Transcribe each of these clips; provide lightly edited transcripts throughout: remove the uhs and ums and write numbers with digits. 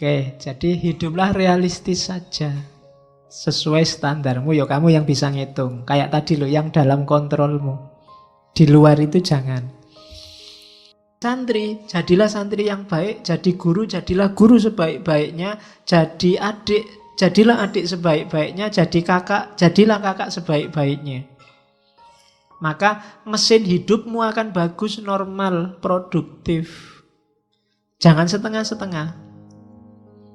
Oke, jadi hiduplah realistis saja. Sesuai standarmu, ya kamu yang bisa ngitung. Kayak tadi loh, yang dalam kontrolmu. Di luar itu jangan. Santri, jadilah santri yang baik. Jadi guru, jadilah guru sebaik-baiknya. Jadi adik, jadilah adik sebaik-baiknya. Jadi kakak, jadilah kakak sebaik-baiknya. Maka mesin hidupmu akan bagus, normal, produktif. Jangan setengah-setengah.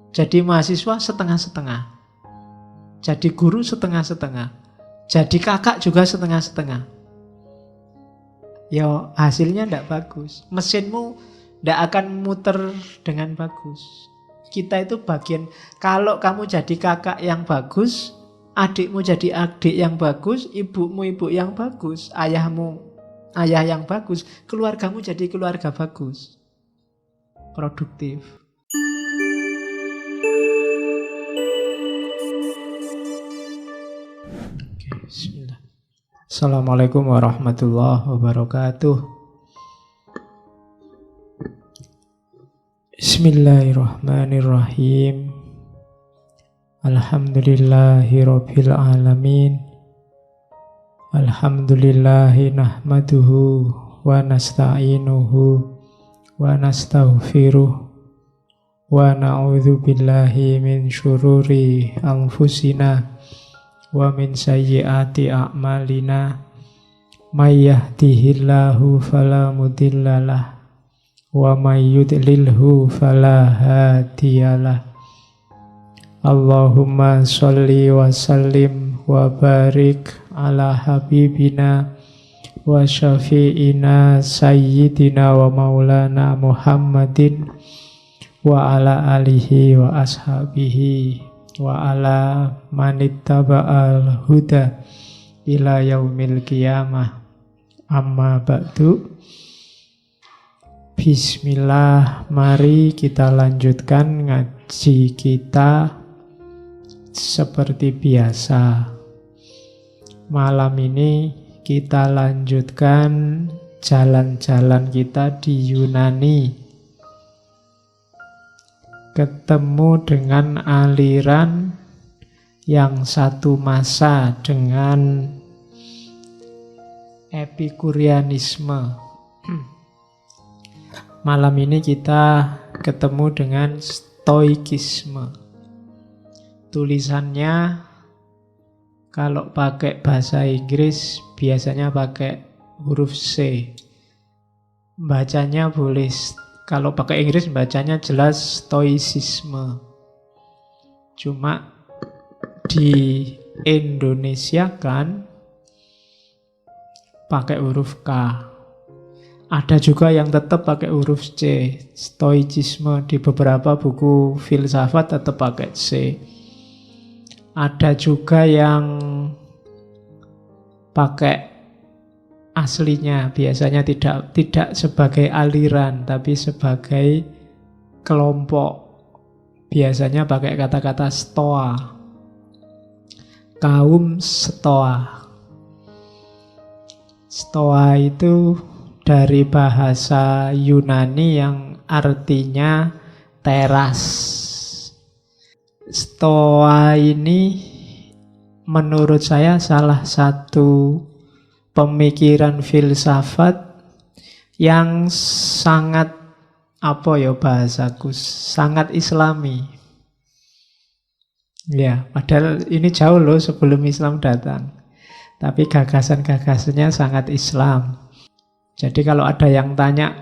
Jadi mahasiswa setengah-setengah. Jadi guru setengah-setengah. Jadi kakak juga setengah-setengah. Ya hasilnya tidak bagus. Mesinmu tidak akan muter dengan bagus. Kita itu bagian. Kalau kamu jadi kakak yang bagus, adikmu jadi adik yang bagus, ibumu ibu yang bagus, ayahmu ayah yang bagus, keluargamu jadi keluarga bagus, produktif. Oke, bismillah. Assalamualaikum warahmatullahi wabarakatuh. Bismillahirrahmanirrahim. Alhamdulillahi rabbil alamin. Alhamdulillahi nahmaduhu wa nasta'inuhu wa nastaghfiruh wa na'udzu billahi min syururi anfusina wa min sayyiati a'malina may yahdihillahu fala mudhillalah wa may yudlilhu fala hadiyalah. Allahumma sholli wa sallim wa barik ala habibina wa syafi'ina sayyidina wa maulana Muhammadin wa ala alihi wa ashabihi wa ala manittaba'al huda ila yaumil qiyamah. Amma ba'du. Bismillah, mari kita lanjutkan ngaji kita seperti biasa. Malam ini kita lanjutkan jalan-jalan kita di Yunani. Ketemu dengan aliran yang satu masa dengan Epikurianisme. Malam ini kita ketemu dengan Stoikisme. Tulisannya kalau pakai bahasa Inggris biasanya pakai huruf C. Bacanya boleh, kalau pakai Inggris bacanya jelas Stoicisme. Cuma di Indonesia kan pakai huruf K. Ada juga yang tetap pakai huruf C. Stoicisme di beberapa buku filsafat tetap pakai C. Ada juga yang pakai aslinya, biasanya tidak sebagai aliran tapi sebagai kelompok. Biasanya pakai kata-kata Stoa. Kaum Stoa. Stoa itu dari bahasa Yunani yang artinya teras. Stoa ini menurut saya salah satu pemikiran filsafat yang sangat, apa ya bahasaku, sangat Islami. Ya, padahal ini jauh loh sebelum Islam datang. Tapi gagasan-gagasannya sangat Islam. Jadi kalau ada yang tanya,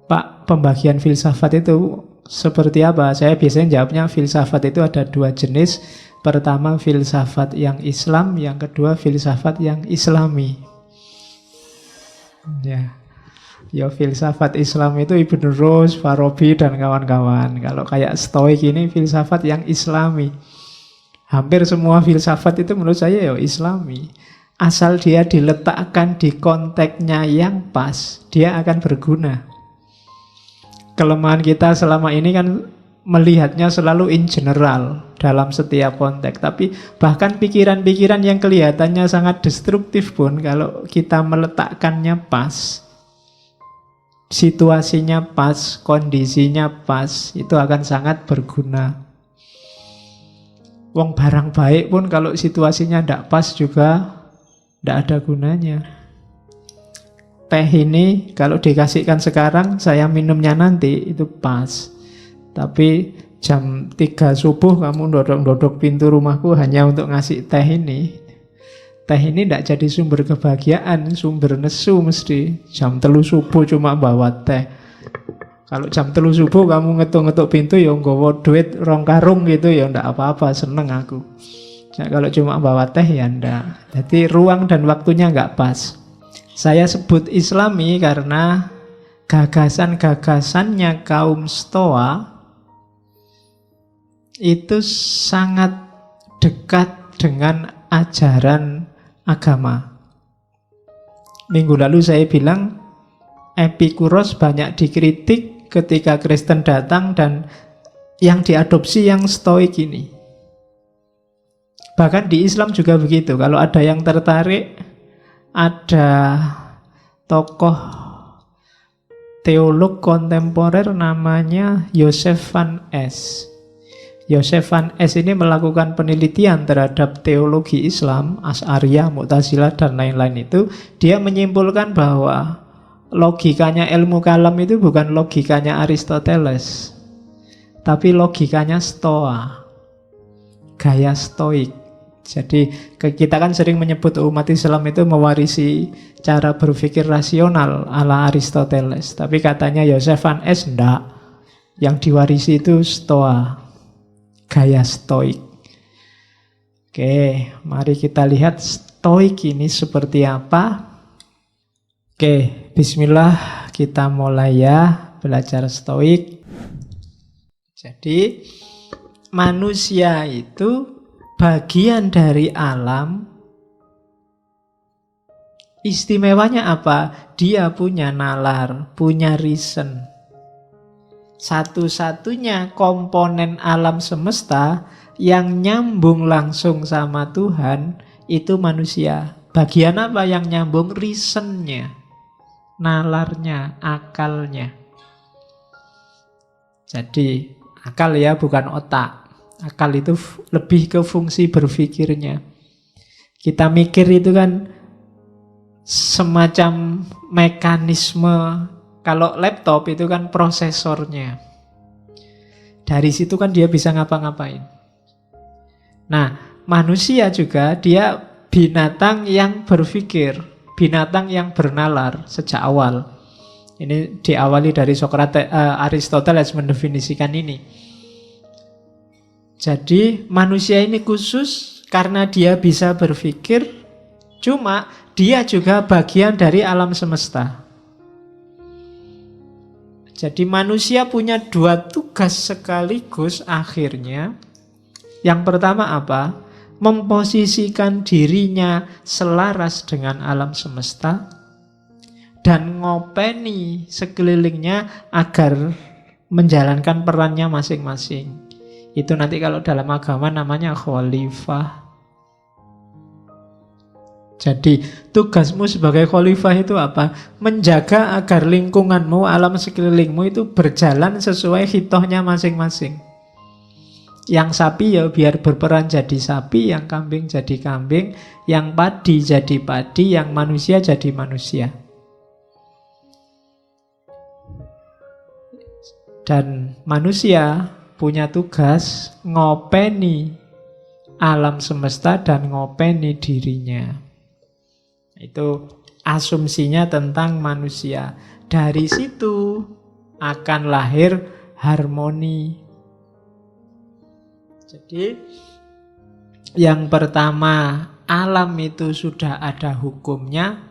Pak, pembagian filsafat itu seperti apa? Saya biasanya jawabnya filsafat itu ada dua jenis. Pertama filsafat yang Islam, yang kedua filsafat yang Islami. Ya, filsafat Islam itu Ibn Rushd, Farabi dan kawan-kawan. Kalau kayak Stoik ini filsafat yang Islami. Hampir semua filsafat itu menurut saya ya Islami. Asal dia diletakkan di konteksnya yang pas, dia akan berguna. Kelemahan kita selama ini kan melihatnya selalu in general dalam setiap konteks. Tapi bahkan pikiran-pikiran yang kelihatannya sangat destruktif pun kalau kita meletakkannya pas, situasinya pas, kondisinya pas, itu akan sangat berguna. Wong barang baik pun kalau situasinya tidak pas juga tidak ada gunanya. Teh ini kalau dikasihkan sekarang, saya minumnya nanti, itu pas. Tapi jam 3 subuh kamu dodok-dodok pintu rumahku hanya untuk ngasih teh ini. Teh ini tidak jadi sumber kebahagiaan, sumber nesu mesti. Jam 3 subuh cuma bawa teh. Kalau jam 3 subuh kamu ngetuk-ngetuk pintu, ya nggawa duit 2 karung gitu, ya ndak apa-apa, seneng aku. Nah, kalau cuma bawa teh ya ndak. Jadi ruang dan waktunya nggak pas. Saya sebut Islami karena gagasan-gagasannya kaum Stoa itu sangat dekat dengan ajaran agama. Minggu lalu saya bilang Epikuros banyak dikritik ketika Kristen datang dan yang diadopsi yang Stoik ini. Bahkan di Islam juga begitu. Kalau ada yang tertarik, ada tokoh teolog kontemporer namanya Joseph Van Es. Joseph Van Es ini melakukan penelitian terhadap teologi Islam, Asy'ariyah, Mu'tazilah, dan lain-lain itu. Dia menyimpulkan bahwa logikanya ilmu kalam itu bukan logikanya Aristoteles, tapi logikanya Stoa, gaya Stoik. Jadi kita kan sering menyebut umat Islam itu mewarisi cara berpikir rasional ala Aristoteles. Tapi katanya Joseph Van Es enggak. Yang diwarisi itu Stoa, gaya Stoik. Oke, mari kita lihat Stoik ini seperti apa. Oke, bismillah, kita mulai ya belajar Stoik. Jadi manusia itu bagian dari alam. Istimewanya apa? Dia punya nalar, punya reason. Satu-satunya komponen alam semesta yang nyambung langsung sama Tuhan itu manusia. Bagian apa yang nyambung? Reasonnya, nalarnya, akalnya. Jadi akal ya, bukan otak. Akal itu lebih ke fungsi berpikirnya. Kita mikir itu kan semacam mekanisme. Kalau laptop itu kan prosesornya. Dari situ kan dia bisa ngapa-ngapain. Nah, manusia juga dia binatang yang berpikir, binatang yang bernalar sejak awal. Ini diawali dari Sokrates, Aristoteles mendefinisikan ini. Jadi manusia ini khusus karena dia bisa berpikir, cuma dia juga bagian dari alam semesta. Jadi manusia punya 2 tugas sekaligus akhirnya. Yang pertama apa? Memposisikan dirinya selaras dengan alam semesta dan ngopeni sekelilingnya agar menjalankan perannya masing-masing. Itu nanti kalau dalam agama namanya khalifah. Jadi tugasmu sebagai khalifah itu apa? Menjaga agar lingkunganmu, alam sekelilingmu itu berjalan sesuai hitohnya masing-masing. Yang sapi ya biar berperan jadi sapi, yang kambing jadi kambing, yang padi jadi padi, yang manusia jadi manusia. Dan manusia punya tugas ngopeni alam semesta dan ngopeni dirinya. Itu asumsinya tentang manusia. Dari situ akan lahir harmoni. Jadi yang pertama, alam itu sudah ada hukumnya.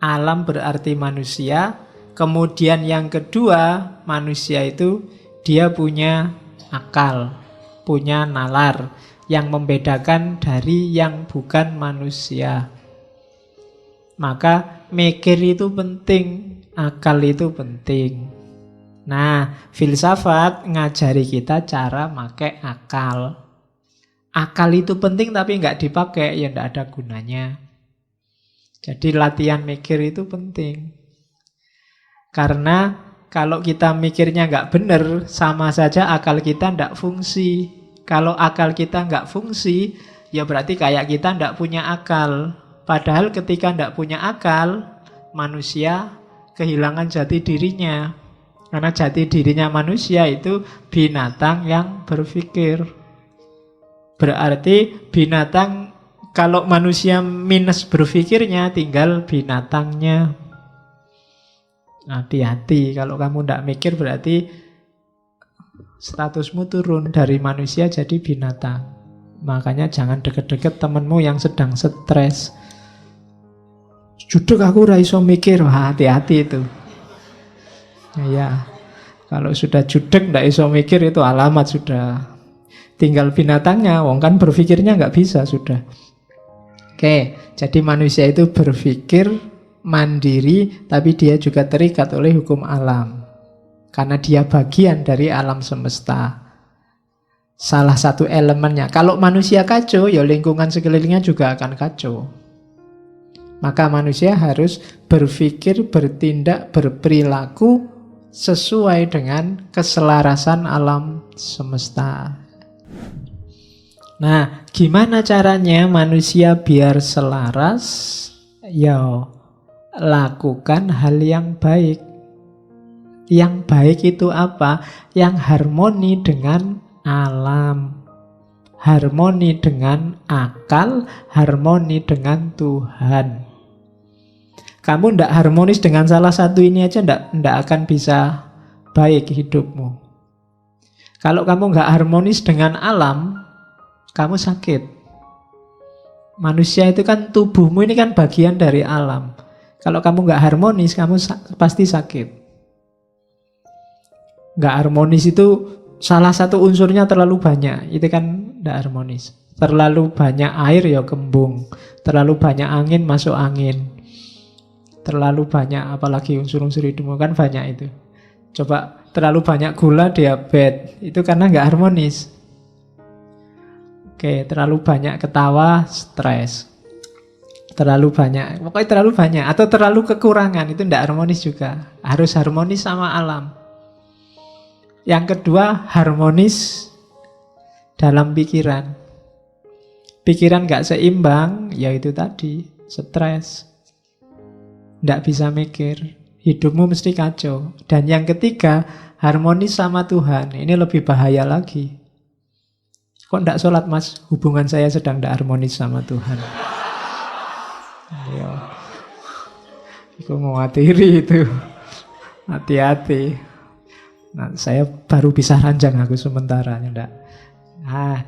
Alam berarti manusia. Kemudian yang kedua, manusia itu dia punya akal, punya nalar yang membedakan dari yang bukan manusia. Maka mikir itu penting, akal itu penting. Nah, filsafat ngajari kita cara pakai akal. Akal itu penting tapi nggak dipakai, ya nggak ada gunanya. Jadi latihan mikir itu penting. Karena kalau kita mikirnya nggak benar, sama saja akal kita nggak fungsi. Kalau akal kita nggak fungsi, ya berarti kayak kita nggak punya akal. Padahal ketika nggak punya akal, manusia kehilangan jati dirinya. Karena jati dirinya manusia itu binatang yang berpikir. Berarti binatang, kalau manusia minus berpikirnya, tinggal binatangnya. Hati-hati, kalau kamu tidak mikir berarti statusmu turun dari manusia jadi binatang. Makanya jangan deket-deket temenmu yang sedang stres. Judek aku ora iso mikir. Wah, hati-hati itu. Ya, kalau sudah judek ndak iso mikir itu alamat sudah. Tinggal binatangnya, wong kan berpikirnya nggak bisa sudah. Oke, jadi manusia itu berpikir mandiri, tapi dia juga terikat oleh hukum alam. Karena dia bagian dari alam semesta. Salah satu elemennya. Kalau manusia kacau, ya lingkungan sekelilingnya juga akan kacau. Maka manusia harus berpikir, bertindak, berperilaku sesuai dengan keselarasan alam semesta. Nah, gimana caranya manusia biar selaras? Ya, lakukan hal yang baik. Yang baik itu apa? Yang harmoni dengan alam, harmoni dengan akal, harmoni dengan Tuhan. Kamu tidak harmonis dengan salah satu ini aja, tidak akan bisa baik hidupmu. Kalau kamu nggak harmonis dengan alam, kamu sakit. Manusia itu kan, tubuhmu ini kan bagian dari alam. Kalau kamu nggak harmonis, kamu pasti sakit. Nggak harmonis itu salah satu unsurnya terlalu banyak. Itu kan nggak harmonis. Terlalu banyak air ya kembung. Terlalu banyak angin masuk angin. Terlalu banyak apalagi unsur-unsur hidupmu kan banyak itu. Coba terlalu banyak gula, diabetes. Itu karena nggak harmonis. Oke, terlalu banyak ketawa, stres. Terlalu banyak, pokoknya terlalu banyak. Atau terlalu kekurangan, itu tidak harmonis juga. Harus harmonis sama alam. Yang kedua, harmonis dalam pikiran. Pikiran nggak seimbang, ya itu tadi, stres. Tidak bisa mikir. Hidupmu mesti kacau. Dan yang ketiga, harmonis sama Tuhan. Ini lebih bahaya lagi. Kok tidak sholat mas? Hubungan saya sedang tidak harmonis sama Tuhan. Ayo. Aku mewatiri itu. Hati-hati. Nah, saya baru bisa ranjang aku sementara. Enggak. Nah,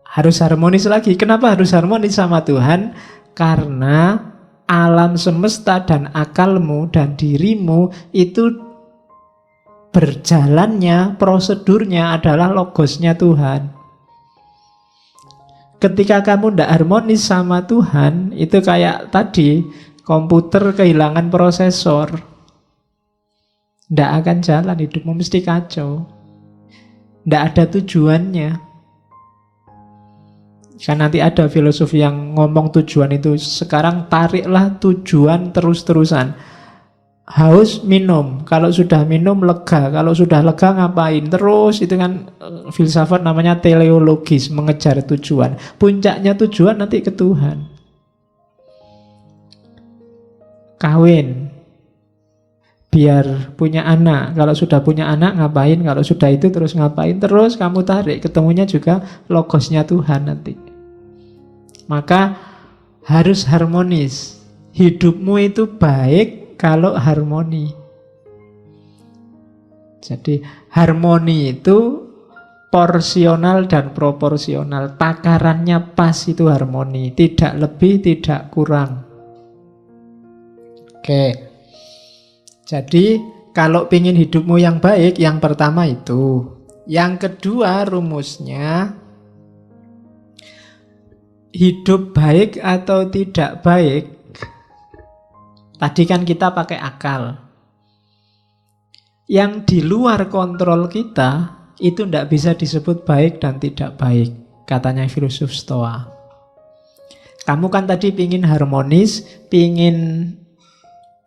harus harmonis lagi. Kenapa harus harmonis sama Tuhan? Karena alam semesta dan akalmu dan dirimu itu berjalannya, prosedurnya adalah logosnya Tuhan. Ketika kamu tidak harmonis sama Tuhan, itu kayak tadi, komputer kehilangan prosesor. Tidak akan jalan, hidupmu mesti kacau. Tidak ada tujuannya. Kan nanti ada filosofi yang ngomong tujuan itu. Sekarang tariklah tujuan terus-terusan. Haus, minum. Kalau sudah minum, lega. Kalau sudah lega, ngapain? Terus, itu kan filsafat namanya teleologis, mengejar tujuan. Puncaknya tujuan nanti ke Tuhan. Kawin. Biar punya anak. Kalau sudah punya anak, ngapain? Kalau sudah itu, terus ngapain? Terus kamu tarik. Ketemunya juga logosnya Tuhan nanti. Maka harus harmonis. Hidupmu itu baik kalau harmoni. Jadi harmoni itu porsional dan proporsional. Takarannya pas itu harmoni. Tidak lebih, tidak kurang. Oke. Jadi kalau ingin hidupmu yang baik, yang pertama itu. Yang kedua rumusnya, hidup baik atau tidak baik. Tadi kan kita pakai akal. Yang di luar kontrol kita, itu tidak bisa disebut baik dan tidak baik. Katanya filosof Stoa. Kamu kan tadi pingin harmonis, pingin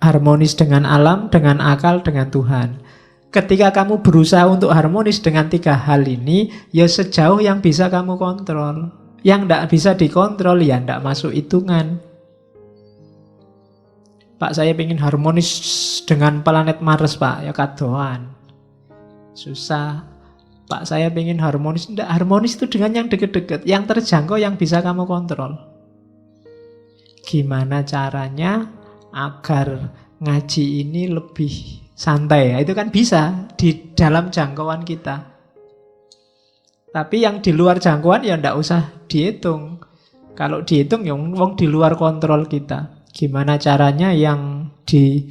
harmonis dengan alam, dengan akal, dengan Tuhan. Ketika kamu berusaha untuk harmonis dengan tiga hal ini, ya sejauh yang bisa kamu kontrol. Yang tidak bisa dikontrol, ya tidak masuk hitungan. Pak, saya ingin harmonis dengan planet Mars, Pak. Ya kadoan. Susah. Pak, saya ingin harmonis. Tidak, harmonis itu dengan yang deket-deket. Yang terjangkau, yang bisa kamu kontrol. Gimana caranya agar ngaji ini lebih santai? Itu kan bisa di dalam jangkauan kita. Tapi yang di luar jangkauan ya tidak usah dihitung. Kalau dihitung ya wong di luar kontrol kita. Gimana caranya yang di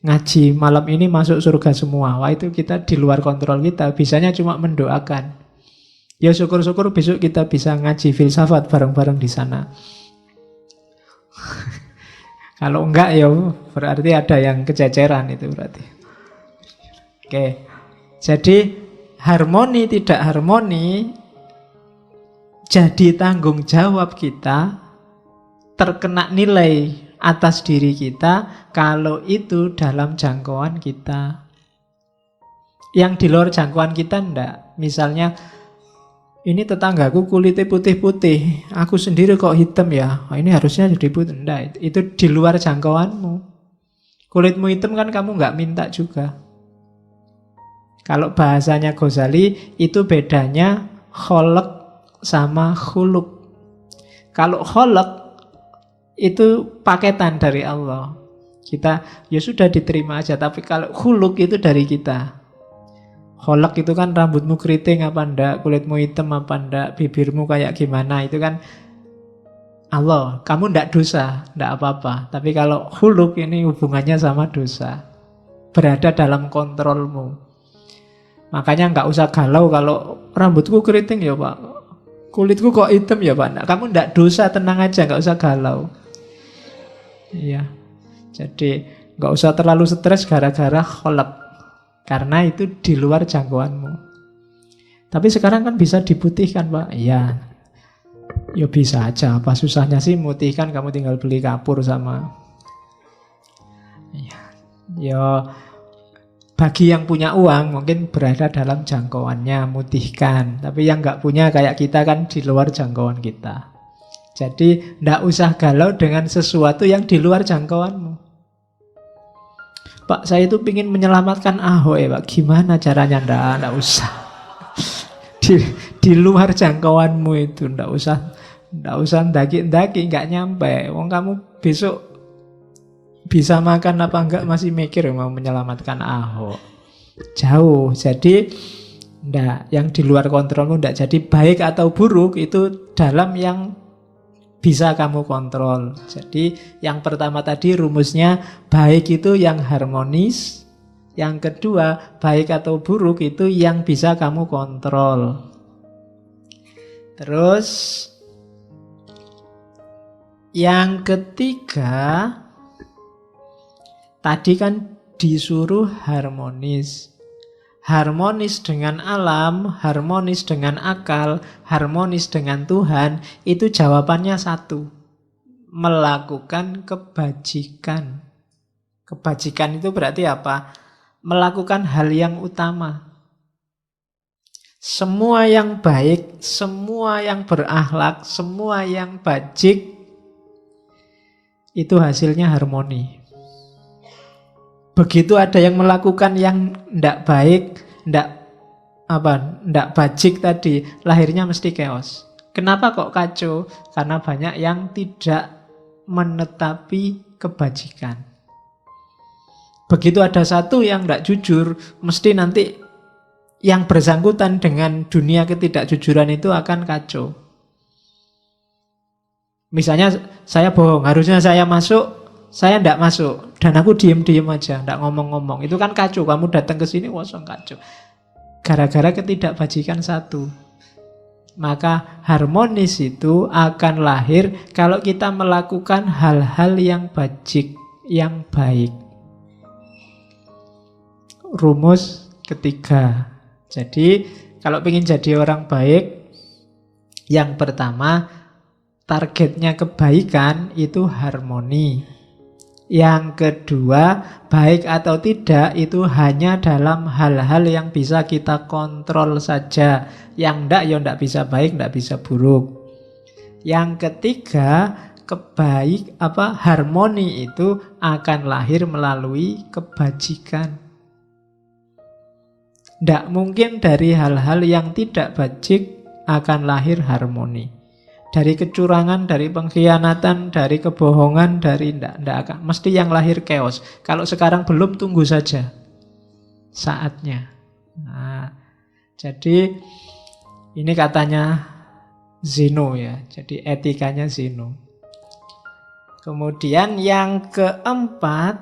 ngaji malam ini masuk surga semua? Wah, itu kita di luar kontrol kita. Bisanya cuma mendoakan. Ya syukur-syukur besok kita bisa ngaji filsafat bareng-bareng di sana. Kalau enggak ya berarti ada yang kececeran itu berarti. Oke. Jadi harmoni tidak harmoni jadi tanggung jawab kita, terkena nilai atas diri kita kalau itu dalam jangkauan kita. Yang di luar jangkauan kita enggak. Misalnya ini tetanggaku kulitnya putih-putih, aku sendiri kok hitam ya, ini harusnya jadi putih. Enggak, itu di luar jangkauanmu. Kulitmu hitam kan kamu nggak minta juga. Kalau bahasanya Ghazali, itu bedanya kholq sama khuluq. Kalau kholq itu paketan dari Allah. Kita ya sudah diterima aja, tapi kalau khuluq itu dari kita. Kholq itu kan rambutmu keriting apa enggak, kulitmu hitam apa enggak, bibirmu kayak gimana, itu kan Allah. Kamu enggak dosa, enggak apa-apa. Tapi kalau khuluq ini hubungannya sama dosa, berada dalam kontrolmu. Makanya enggak usah galau kalau rambutku keriting ya Pak, kulitku kok hitam ya Pak. Nah, kamu enggak dosa, tenang aja, enggak usah galau. Iya. Jadi enggak usah terlalu stres gara-gara kholq. Karena itu di luar jangkauanmu. Tapi sekarang kan bisa diputihkan, Pak. Iya. Ya bisa aja. Apa susahnya sih mutihkan? Kamu tinggal beli kapur sama. Ya bagi yang punya uang mungkin berada dalam jangkauannya, mutihkan. Tapi yang nggak punya kayak kita kan di luar jangkauan kita. Jadi nggak usah galau dengan sesuatu yang di luar jangkauanmu. Pak, saya itu ingin menyelamatkan Ahok ya Pak. Gimana caranya? Nggak usah. Di luar jangkauanmu itu nggak usah ndaki-ndaki, nggak nyampe. Wong kamu besok bisa makan apa enggak masih mikir mau menyelamatkan Ahok. Jauh. Jadi ndak, yang di luar kontrolmu ndak. Jadi baik atau buruk itu dalam yang bisa kamu kontrol. Jadi yang pertama tadi rumusnya, baik itu yang harmonis. Yang kedua, baik atau buruk itu yang bisa kamu kontrol. Terus yang ketiga, tadi kan disuruh harmonis. Harmonis dengan alam, harmonis dengan akal, harmonis dengan Tuhan, itu jawabannya satu. Melakukan kebajikan. Kebajikan itu berarti apa? Melakukan hal yang utama. Semua yang baik, semua yang berakhlak, semua yang bajik, itu hasilnya harmoni. Begitu ada yang melakukan yang tidak baik, tidak bajik tadi, lahirnya mesti chaos. Kenapa kok kacau? Karena banyak yang tidak menetapi kebajikan. Begitu ada satu yang tidak jujur, mesti nanti yang bersangkutan dengan dunia ketidakjujuran itu akan kacau. Misalnya saya bohong, harusnya saya masuk, saya tidak masuk, dan aku diem-diem aja, tidak ngomong-ngomong. Itu kan kacau, kamu datang ke sini kosong, kacau. Gara-gara ketidakbajikan satu. Maka harmonis itu akan lahir kalau kita melakukan hal-hal yang bajik, yang baik. Rumus ketiga. Jadi kalau ingin jadi orang baik, yang pertama targetnya kebaikan itu harmoni. Yang kedua, baik atau tidak itu hanya dalam hal-hal yang bisa kita kontrol saja. Yang enggak, ya enggak bisa baik, enggak bisa buruk. Yang ketiga, harmoni itu akan lahir melalui kebajikan. Tidak mungkin dari hal-hal yang tidak bajik akan lahir harmoni. Dari kecurangan, dari pengkhianatan, dari kebohongan, dari ndak akan. Mesti yang lahir chaos. Kalau sekarang belum, tunggu saja saatnya. Nah, jadi ini katanya Zeno ya. Jadi etikanya Zeno. Kemudian yang keempat,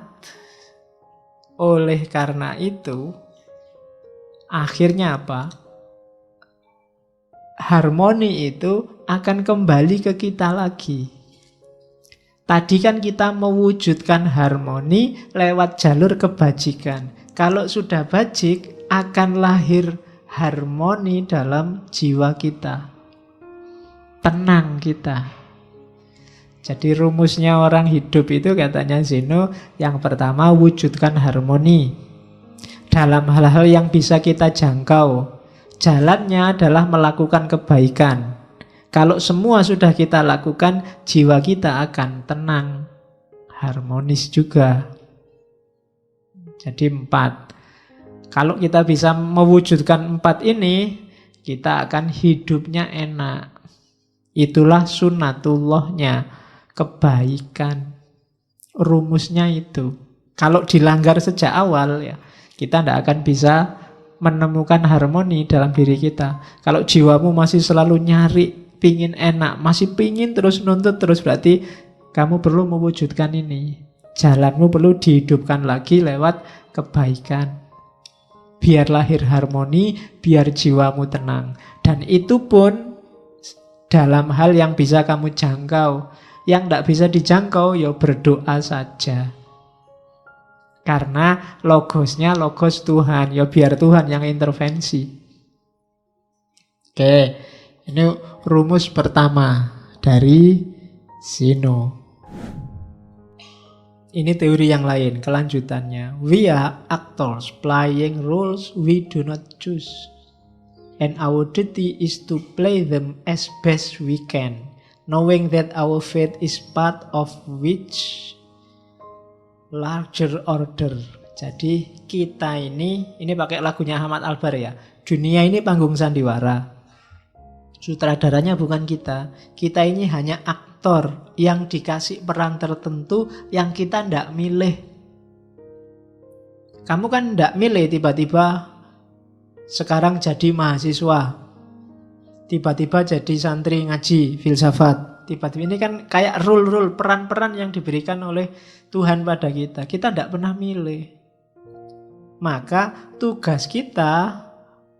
oleh karena itu, akhirnya apa? Harmoni itu akan kembali ke kita lagi. Tadi kan kita mewujudkan harmoni lewat jalur kebajikan. Kalau sudah bajik, akan lahir harmoni dalam jiwa kita. Tenang kita. Jadi rumusnya orang hidup itu katanya Zeno, yang pertama wujudkan harmoni dalam hal-hal yang bisa kita jangkau. Jalannya adalah melakukan kebaikan. Kalau semua sudah kita lakukan, jiwa kita akan tenang, harmonis juga. Jadi 4. Kalau kita bisa mewujudkan 4 ini, kita akan hidupnya enak. Itulah sunnatullahnya, kebaikan. Rumusnya itu. Kalau dilanggar sejak awal, ya kita tidak akan bisa menemukan harmoni dalam diri kita. Kalau jiwamu masih selalu nyari, pingin enak, masih pingin terus nuntut terus, berarti kamu perlu mewujudkan ini. Jalanmu perlu dihidupkan lagi lewat kebaikan. Biar lahir harmoni, biar jiwamu tenang. Dan itu pun dalam hal yang bisa kamu jangkau. Yang tidak bisa dijangkau, ya berdoa saja. Karena logosnya logos Tuhan. Ya biar Tuhan yang intervensi. Oke, ini rumus pertama dari Zeno. Ini teori yang lain, kelanjutannya. We are actors playing roles we do not choose. And our duty is to play them as best we can, knowing that our fate is part of which larger order. Jadi kita ini pakai lagunya Ahmad Albar ya. Dunia ini panggung sandiwara. Sutradaranya bukan kita. Kita ini hanya aktor yang dikasih peran tertentu yang kita ndak milih. Kamu kan ndak milih tiba-tiba sekarang jadi mahasiswa. Tiba-tiba jadi santri ngaji filsafat. Tiba-tiba ini kan kayak rule-rule, peran-peran yang diberikan oleh Tuhan pada kita. Kita tidak pernah milih. Maka tugas kita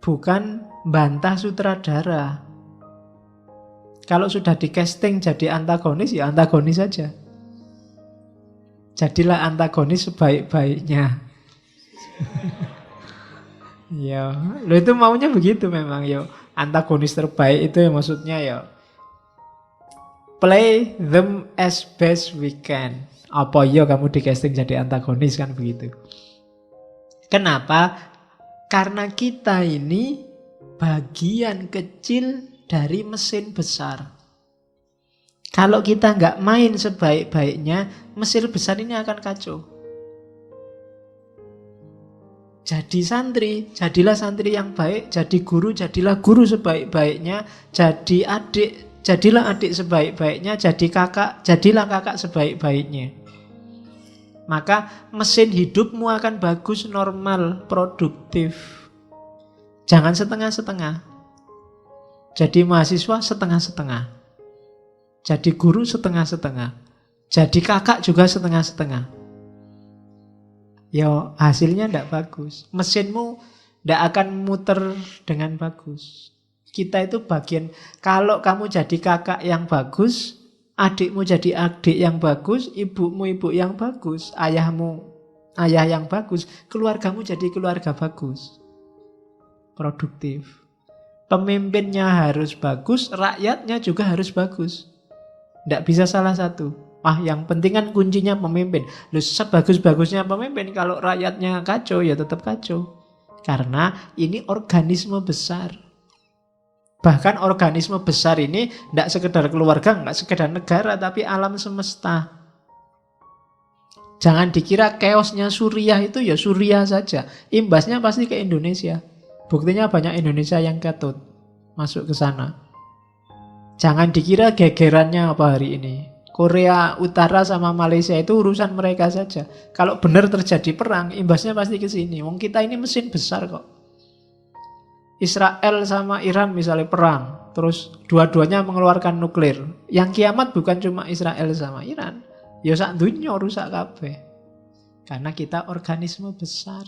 bukan bantah sutradara. Kalau sudah di casting jadi antagonis, ya antagonis saja. Jadilah antagonis sebaik-baiknya. Ya, lo itu maunya begitu memang ya. Antagonis terbaik itu maksudnya ya play them as best we can. Apa ya kamu di casting jadi antagonis kan begitu. Kenapa? Karena kita ini bagian kecil dari mesin besar. Kalau kita nggak main sebaik-baiknya, mesin besar ini akan kacau. Jadi santri, jadilah santri yang baik. Jadi guru, jadilah guru sebaik-baiknya. Jadi adik, jadilah adik sebaik-baiknya. Jadi kakak, jadilah kakak sebaik-baiknya. Maka mesin hidupmu akan bagus, normal, produktif. Jangan setengah-setengah. Jadi mahasiswa setengah-setengah. Jadi guru setengah-setengah. Jadi kakak juga setengah-setengah. Ya hasilnya tidak bagus. Mesinmu tidak akan muter dengan bagus. Kita itu bagian, kalau kamu jadi kakak yang bagus, adikmu jadi adik yang bagus, ibumu ibu yang bagus, ayahmu ayah yang bagus, keluargamu jadi keluarga bagus, produktif. Pemimpinnya harus bagus, rakyatnya juga harus bagus. Tidak bisa salah satu. Wah, yang penting kan kuncinya pemimpin. Loh, sebagus-bagusnya pemimpin kalau rakyatnya kacau ya tetap kacau. Karena ini organisme besar. Bahkan organisme besar ini tidak sekedar keluarga, tidak sekedar negara, tapi alam semesta. Jangan dikira chaosnya Suriah itu ya Suriah saja. Imbasnya pasti ke Indonesia. Buktinya banyak Indonesia yang ketut masuk ke sana. Jangan dikira gegerannya apa hari ini. Korea Utara sama Malaysia itu urusan mereka saja. Kalau benar terjadi perang, imbasnya pasti ke sini. Wong kita ini mesin besar kok. Israel sama Iran misalnya perang, terus dua-duanya mengeluarkan nuklir. Yang kiamat bukan cuma Israel sama Iran, ya sak dunya rusak kabeh. Karena kita organisme besar.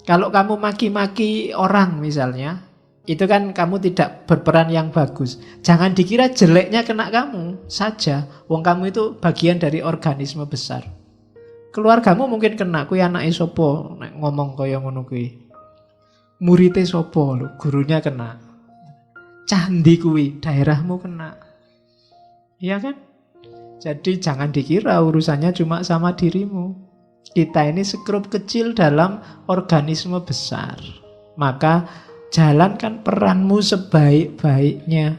Kalau kamu maki-maki orang misalnya, itu kan kamu tidak berperan yang bagus. Jangan dikira jeleknya kena kamu saja. Wong kamu itu bagian dari organisme besar. Keluargamu mungkin kena, kuwi anake sapa nek ngomong kaya ngono kuwi. Muridé sapa lho, gurunya kena. Candi kuwi, daerahmu kena. Iya kan? Jadi jangan dikira urusannya cuma sama dirimu. Kita ini sekrup kecil dalam organisme besar. Maka jalankan peranmu sebaik-baiknya.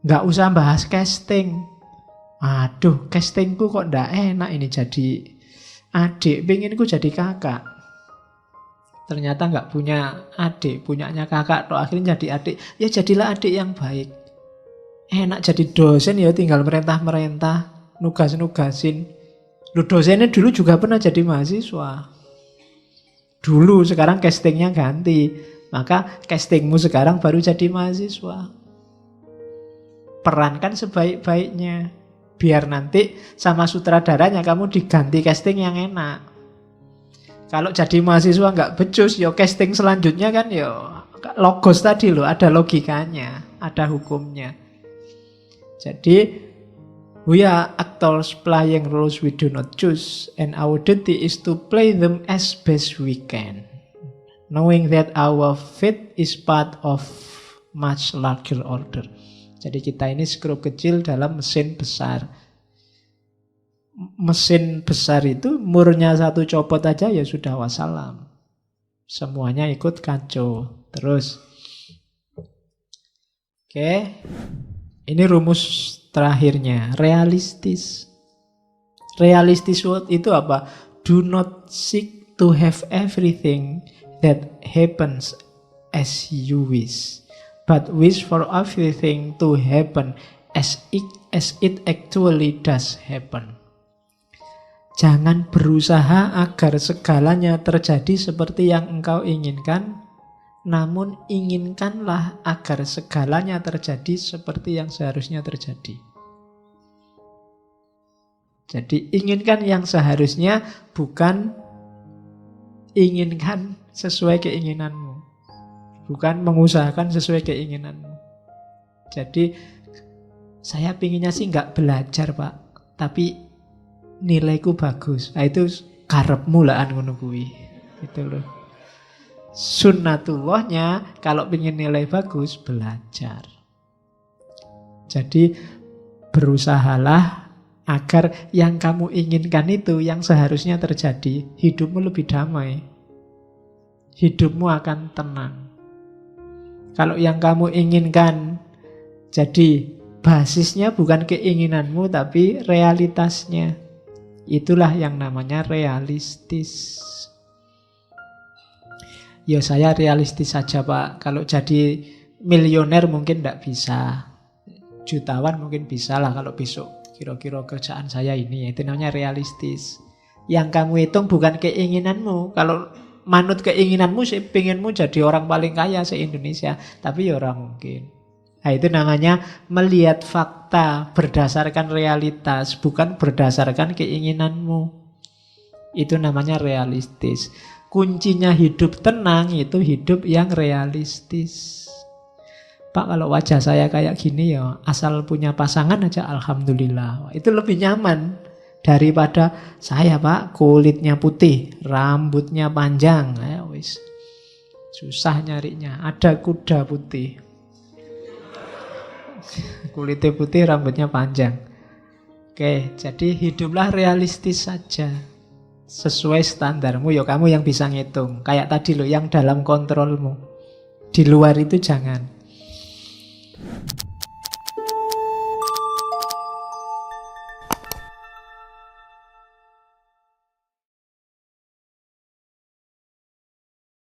Nggak usah bahas casting. Aduh, castingku kok ndak enak ini jadi adik, penginku jadi kakak. Ternyata nggak punya adik, punyanya kakak, toh akhirnya jadi adik. Ya jadilah adik yang baik. Enak jadi dosen ya tinggal merentah-merentah, nugas-nugasin. Lu dosennya dulu juga pernah jadi mahasiswa. Dulu, sekarang castingnya ganti. Maka castingmu sekarang baru jadi mahasiswa. Perankan sebaik-baiknya. Biar nanti sama sutradaranya kamu diganti casting yang enak. Kalau jadi mahasiswa nggak becus, yo casting selanjutnya kan yo logos tadi loh, ada logikanya, ada hukumnya. Jadi, we are actors playing roles we do not choose, and our duty is to play them as best we can, knowing that our fate is part of much larger order. Jadi kita ini skrup kecil dalam mesin besar. Mesin besar itu murnya satu copot aja ya sudah wassalam. Semuanya ikut kacau. Terus, oke, ini rumus terakhirnya, realistis. Realistis itu apa? Do not seek to have everything that happens as you wish, but wish for everything to happen as it actually does happen. Jangan berusaha agar segalanya terjadi seperti yang engkau inginkan, namun inginkanlah agar segalanya terjadi seperti yang seharusnya terjadi. Jadi inginkan yang seharusnya, bukan inginkan sesuai keinginanmu. Bukan mengusahakan sesuai keinginanmu. Jadi saya pinginnya sih nggak belajar Pak, tapi nilaiku bagus. Nah, itu karepmu lah ngono kuwi. Gitu loh. Sunnatullahnya kalau ingin nilai bagus, belajar. Jadi berusahalah agar yang kamu inginkan itu yang seharusnya terjadi. Hidupmu lebih damai. Hidupmu akan tenang. Kalau yang kamu inginkan jadi basisnya bukan keinginanmu tapi realitasnya. Itulah yang namanya realistis. Ya saya realistis saja Pak. Kalau jadi miliuner mungkin tidak bisa. Jutawan mungkin bisa lah kalau besok kira-kira kerjaan saya ini. Itu namanya realistis. Yang kamu hitung bukan keinginanmu. Kalau manut keinginanmu sih pengenmu jadi orang paling kaya se-Indonesia. Tapi ya orang mungkin. Nah, itu namanya melihat fakta berdasarkan realitas, bukan berdasarkan keinginanmu. Itu namanya realistis. Kuncinya hidup tenang itu hidup yang realistis. Pak, kalau wajah saya kayak gini ya, asal punya pasangan aja alhamdulillah. Itu lebih nyaman daripada saya Pak, kulitnya putih, rambutnya panjang. Ya wis. Susah nyarinya. Ada kuda putih. Kulitnya putih, rambutnya panjang. Oke, jadi hiduplah realistis saja. Sesuai standarmu, ya kamu yang bisa ngitung. Kayak tadi loh, yang dalam kontrolmu. Di luar itu jangan.